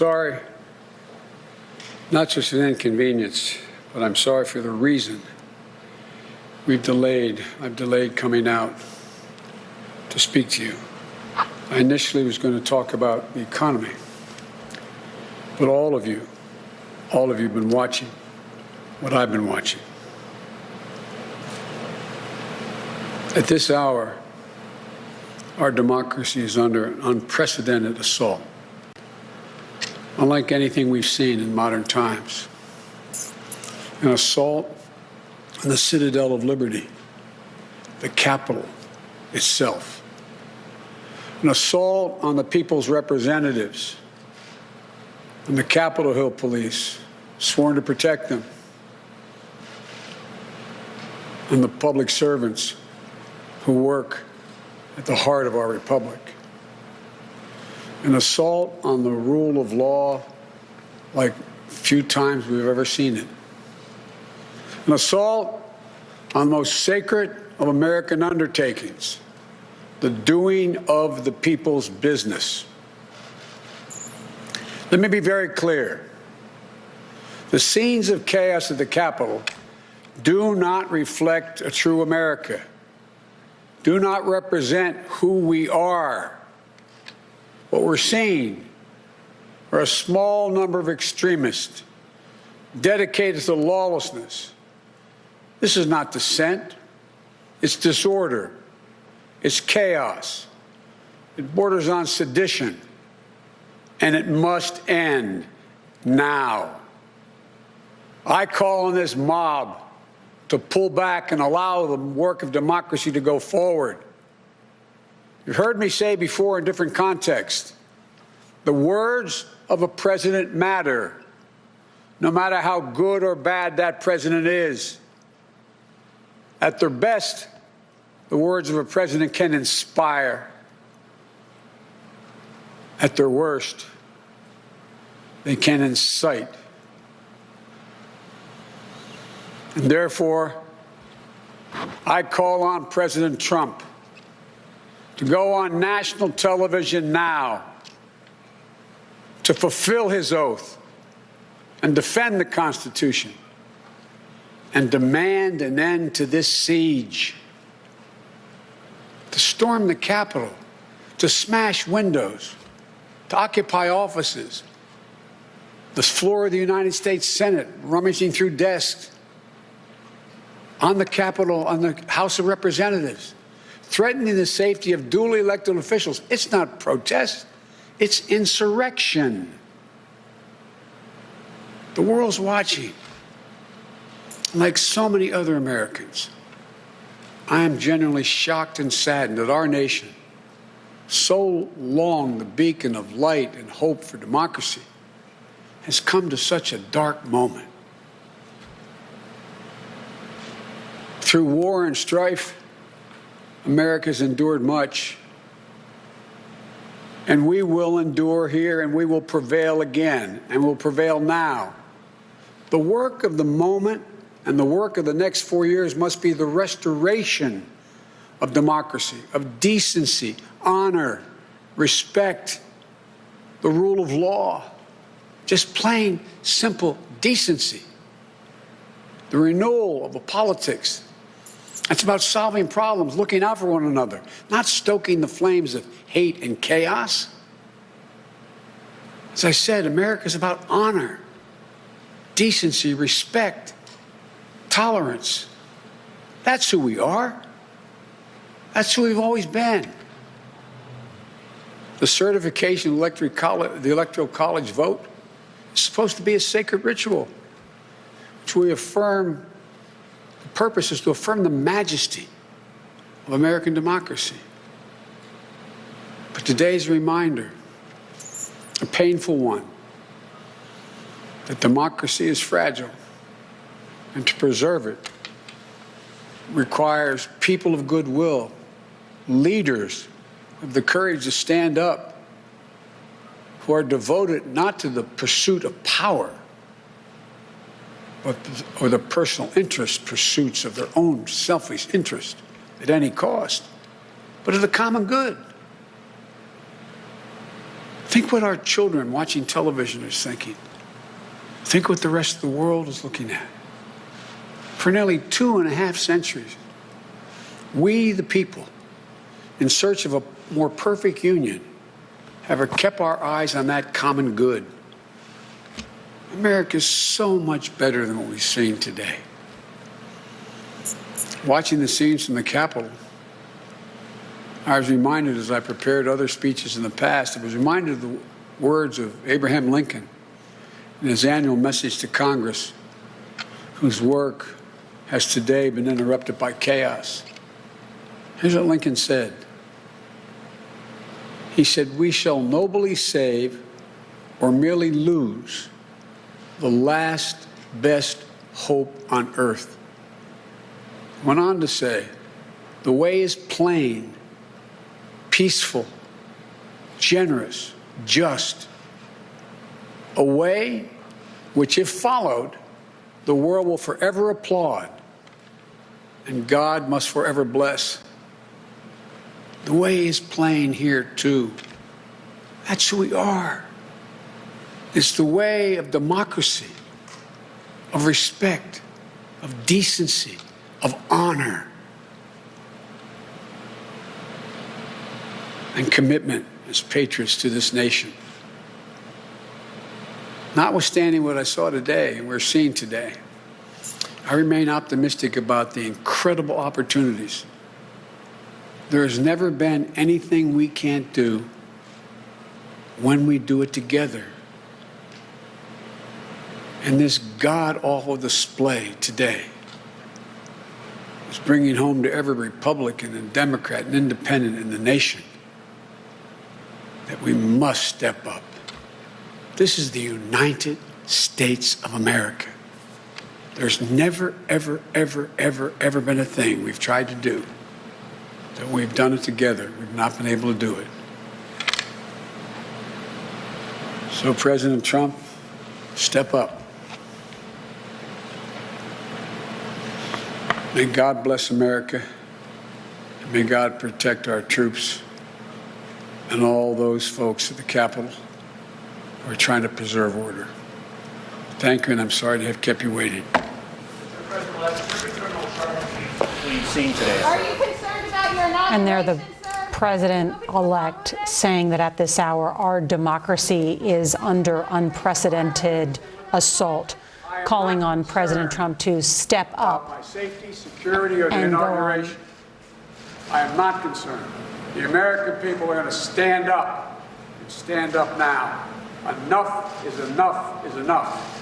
Sorry, not just an inconvenience, but I'm sorry for the reason I've delayed coming out to speak to you. I initially was going to talk about the economy, but all of you have been watching what I've been watching. At this hour, our democracy is under an unprecedented assault, unlike anything we've seen in modern times. An assault on the citadel of liberty, the Capitol itself. An assault on the people's representatives and the Capitol Hill police, sworn to protect them, and the public servants who work at the heart of our republic. An assault on the rule of law like few times we've ever seen it. An assault on the most sacred of American undertakings, the doing of the people's business. Let me be very clear. The scenes of chaos at the Capitol do not reflect a true America, do not represent who we are. What we're seeing are a small number of extremists dedicated to lawlessness. This is not dissent. It's disorder. It's chaos. It borders on sedition. And it must end now. I call on this mob to pull back and allow the work of democracy to go forward. You've heard me say before in different contexts, the words of a president matter, no matter how good or bad that president is. At their best, the words of a president can inspire. At their worst, they can incite. And therefore, I call on President Trump to go on national television now to fulfill his oath and defend the Constitution and demand an end to this siege, to storm the Capitol, to smash windows, to occupy offices, the floor of the United States Senate, rummaging through desks, on the Capitol, on the House of Representatives, threatening the safety of duly elected officials. It's not protest, it's insurrection. The world's watching. Like so many other Americans, I am genuinely shocked and saddened that our nation, so long the beacon of light and hope for democracy, has come to such a dark moment. Through war and strife, America's endured much, and we will endure here, and we will prevail again, and will prevail now. The work of the moment and the work of the next 4 years must be the restoration of democracy, of decency, honor, respect, the rule of law, just plain, simple decency. The renewal of the politics. It's about solving problems, looking out for one another, not stoking the flames of hate and chaos. As I said, America is about honor, decency, respect, tolerance. That's who we are. That's who we've always been. The certification of the Electoral College vote is supposed to be a sacred ritual, which we affirm. The purpose is to affirm the majesty of American democracy. But today's reminder, a painful one, that democracy is fragile, and to preserve it requires people of goodwill, leaders of the courage to stand up, who are devoted not to the pursuit of power, or the personal interest pursuits of their own selfish interest at any cost, but of the common good. Think what our children watching television is thinking. Think what the rest of the world is looking at. For nearly 2.5 centuries, we, the people, in search of a more perfect union, have kept our eyes on that common good. America is so much better than what we've seen today. Watching the scenes from the Capitol, I was reminded, as I prepared other speeches in the past, I was reminded of the words of Abraham Lincoln in his annual message to Congress, whose work has today been interrupted by chaos. Here's what Lincoln said. He said, "We shall nobly save or merely lose the last best hope on earth." Went on to say, "The way is plain, peaceful, generous, just. A way which, if followed, the world will forever applaud and God must forever bless." The way is plain here, too. That's who we are. It's the way of democracy, of respect, of decency, of honor, and commitment as patriots to this nation. Notwithstanding what I saw today and we're seeing today, I remain optimistic about the incredible opportunities. There has never been anything we can't do when we do it together. And this god-awful display today is bringing home to every Republican and Democrat and Independent in the nation that we must step up. This is the United States of America. There's never, ever, ever, ever, ever been a thing we've tried to do that we've done it together. We've not been able to do it. So, President Trump, step up. May God bless America. May God protect our troops and all those folks at the Capitol who are trying to preserve order. Thank you, and I'm sorry to have kept you waiting. We've seen today. Are you concerned about your inauguration, And they're the sir? president-elect saying that at this hour, our democracy is under unprecedented assault, calling on President Trump to step up. My safety, security, or the And go on. inauguration. I am not concerned. The American people are going to stand up and stand up now. Enough is enough is enough.